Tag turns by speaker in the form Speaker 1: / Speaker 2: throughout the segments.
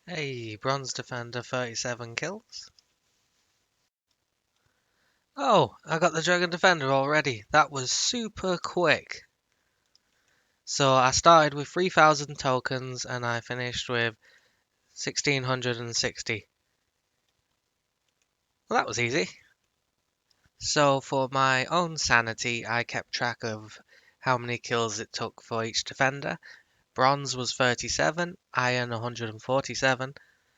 Speaker 1: Hey, Bronze Defender 37 kills. Oh, I got the Dragon Defender already. That was super quick. So I started with 3,000 tokens and I finished with 1,660. Well, that was easy. So for my own sanity, I kept track of how many kills it took for each defender. Bronze was 37, Iron 147,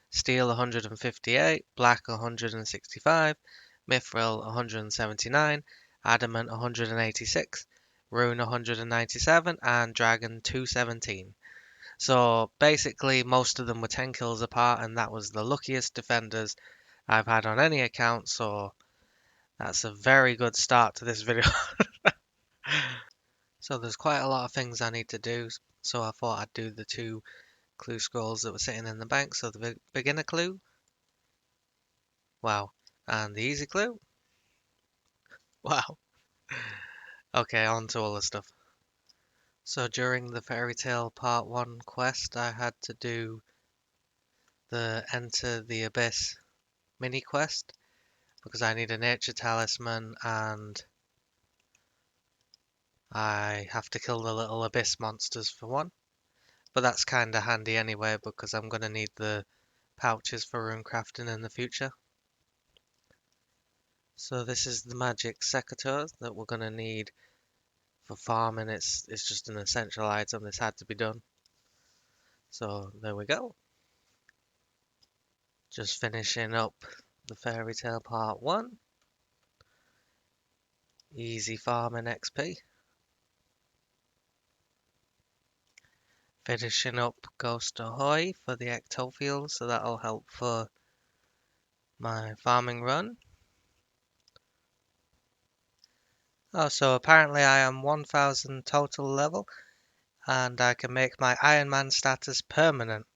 Speaker 1: Steel 158, Black 165, Mithril 179, Adamant 186, Rune 197, and Dragon 217. So basically, most of them were 10 kills apart, and that was the luckiest defenders I've had on any account. So that's a very good start to this video. So there's quite a lot of things I need to do. So I thought I'd do the two clue scrolls that were sitting in the bank. So the beginner clue, wow, and the easy clue, wow. Okay, on to all the stuff. So during the Fairy Tale Part 1 quest, I had to do the Enter the Abyss mini quest because I need a nature talisman and I have to kill the little abyss monsters for one. But that's kinda handy anyway because I'm gonna need the pouches for rune crafting in the future. So this is the magic secateurs that we're gonna need for farming. It's just an essential item. This had to be done. So there we go. Just finishing up the Fairy Tale Part 1. Easy farming XP. Finishing up Ghost Ahoy for the Ectofield, so that'll help for my farming run. Oh, so apparently I am 1000 total level, and I can make my Ironman status permanent.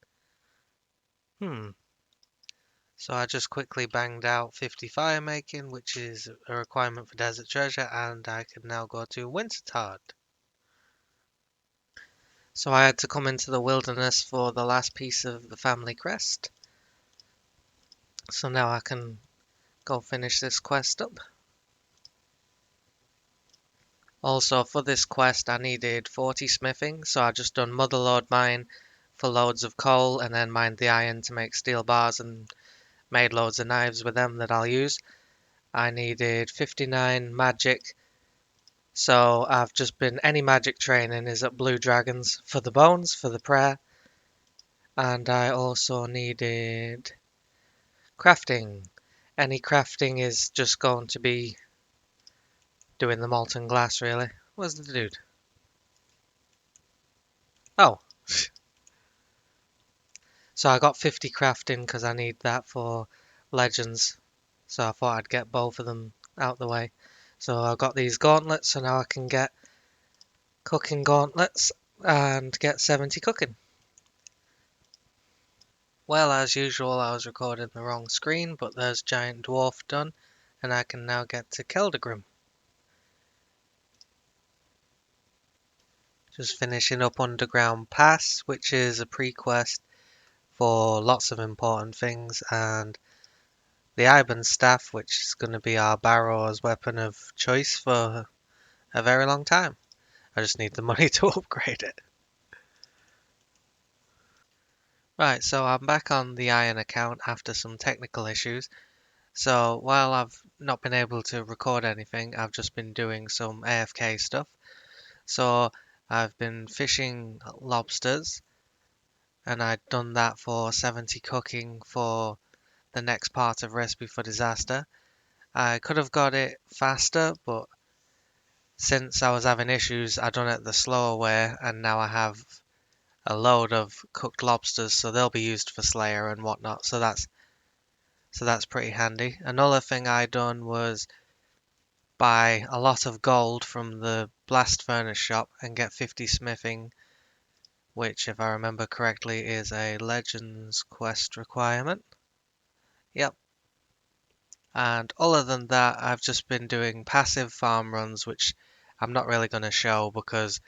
Speaker 1: So I just quickly banged out 50 fire making, which is a requirement for Desert Treasure, and I can now go to Wintertard. So I had to come into the wilderness for the last piece of the family crest. So now I can go finish this quest up. Also for this quest I needed 40 smithing, so I just done Motherlode mine for loads of coal and then mined the iron to make steel bars and made loads of knives with them that I'll use. I needed 59 magic, so I've just been any magic training is at Blue Dragons for the bones, for the prayer, and I also needed crafting. Any crafting is just going to be doing the molten glass, really. Where's the dude? Oh, so I got 50 crafting because I need that for legends. So I thought I'd get both of them out the way. So I got these gauntlets, so now I can get cooking gauntlets and get 70 cooking. Well, as usual, I was recording the wrong screen, but there's Giant Dwarf done, and I can now get to Keldagrim. Just finishing up Underground Pass, which is a pre-quest for lots of important things, and the Iban Staff, which is going to be our Barrow's weapon of choice for a very long time. I just need the money to upgrade it. Right, so I'm back on the Iron account after some technical issues. So while I've not been able to record anything, I've just been doing some AFK stuff. So I've been fishing lobsters, and I'd done that for 70 cooking for the next part of Recipe for Disaster. I could have got it faster, but since I was having issues, I done it the slower way, and now I have a load of cooked lobsters, so they'll be used for Slayer and whatnot. So that's pretty handy. Another thing I done was buy a lot of gold from the blast furnace shop and get 50 smithing, which, if I remember correctly, is a Legends quest requirement. Yep. And other than that, I've just been doing passive farm runs, which I'm not really going to show because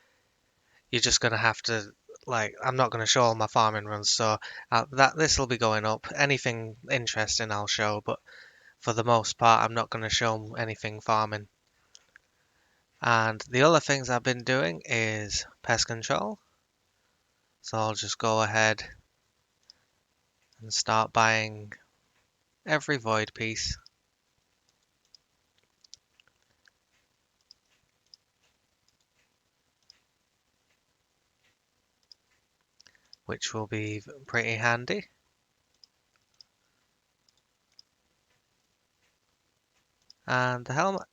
Speaker 1: you're just going to have to like I'm not going to show all my farming runs, so that this will be going up. Anything interesting I'll show, but for the most part, I'm not going to show anything farming. And the other things I've been doing is pest control. So I'll just go ahead and start buying every void piece. Which will be pretty handy. And the helmet.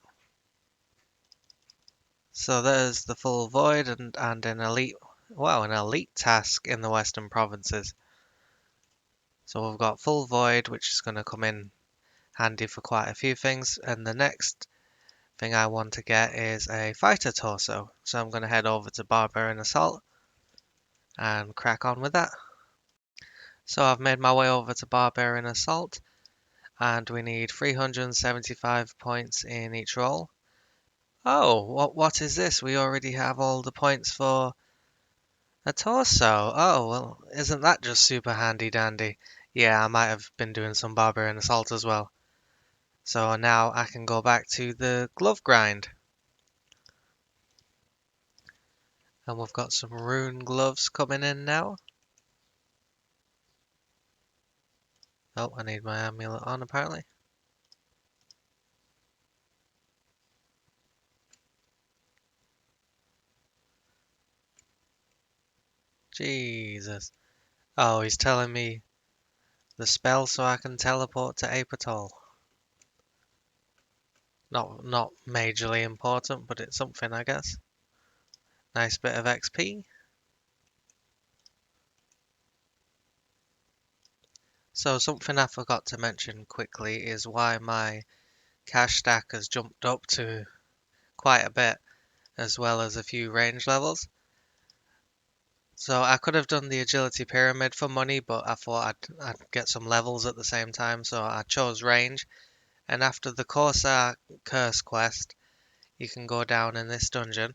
Speaker 1: So there's the full void and an elite, wow, an elite task in the Western provinces. So we've got full void, which is going to come in handy for quite a few things. And the next thing I want to get is a fighter torso. So I'm going to head over to Barbarian Assault and crack on with that. So I've made my way over to Barbarian Assault, and we need 375 points in each roll. Oh, what is this? We already have all the points for a torso. Oh, well, isn't that just super handy dandy? Yeah, I might have been doing some Barbarian Assault as well. So now I can go back to the glove grind. And we've got some rune gloves coming in now. Oh, I need my amulet on apparently. Jesus. Oh, he's telling me the spell so I can teleport to Apatol. Not majorly important, but it's something, I guess. Nice bit of XP. So something I forgot to mention quickly is why my cash stack has jumped up to quite a bit, as well as a few range levels. So I could have done the agility pyramid for money, but I thought I'd get some levels at the same time, so I chose range. And after the Corsair Curse quest, you can go down in this dungeon,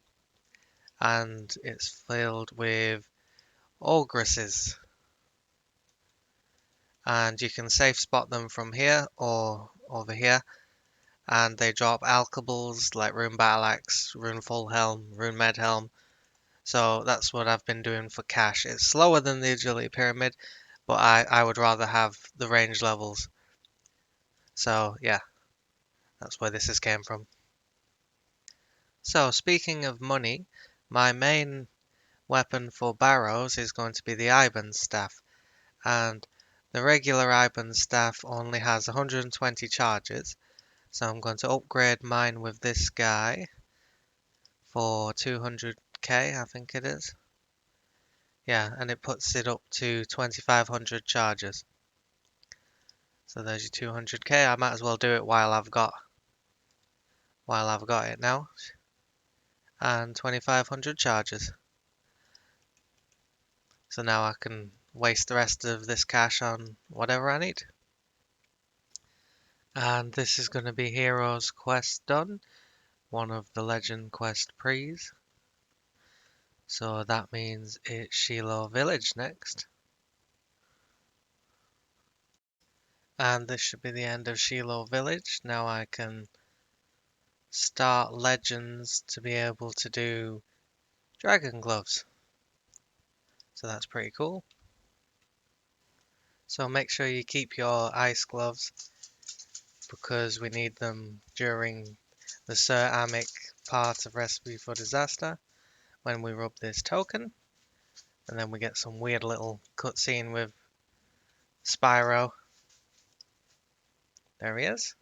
Speaker 1: and it's filled with ogresses. And you can safe spot them from here or over here, and they drop alkables like Rune Battle Axe, Rune Full Helm, Rune Med Helm. So that's what I've been doing for cash. It's slower than the agility pyramid, but I would rather have the range levels. So yeah, that's where this has came from. So speaking of money, my main weapon for barrows is going to be the Iban's staff, and the regular Iban's staff only has 120 charges, so I'm going to upgrade mine with this guy for 200k, I think it is. Yeah, and it puts it up to 2500 charges. So there's your 200k. I might as well do it while I've got it now. And 2500 charges. So now I can waste the rest of this cash on whatever I need. And this is going to be Hero's Quest done, one of the Legend Quest pre's. So that means it's Shiloh Village next. And this should be the end of Shiloh Village. Now I can start Legends to be able to do Dragon Gloves. So that's pretty cool. So make sure you keep your ice gloves because we need them during the Sir Amic part of Recipe for Disaster when we rub this token. And then we get some weird little cutscene with Spyro. There he is.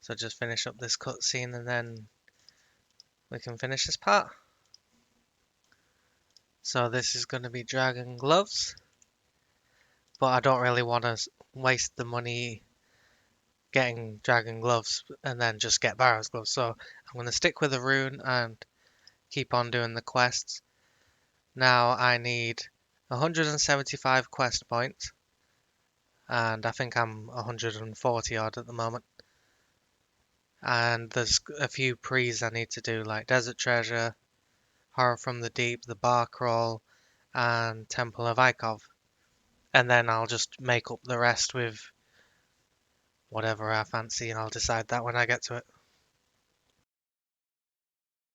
Speaker 1: So just finish up this cutscene and then we can finish this part. So this is going to be Dragon Gloves. But I don't really want to waste the money getting Dragon Gloves and then just get Barrow's Gloves. So I'm going to stick with the rune and keep on doing the quests. Now I need 175 quest points. And I think I'm 140 odd at the moment. And there's a few pre's I need to do, like Desert Treasure, Horror from the Deep, the Bar Crawl, and Temple of Ikov. And then I'll just make up the rest with whatever I fancy, and I'll decide that when I get to it.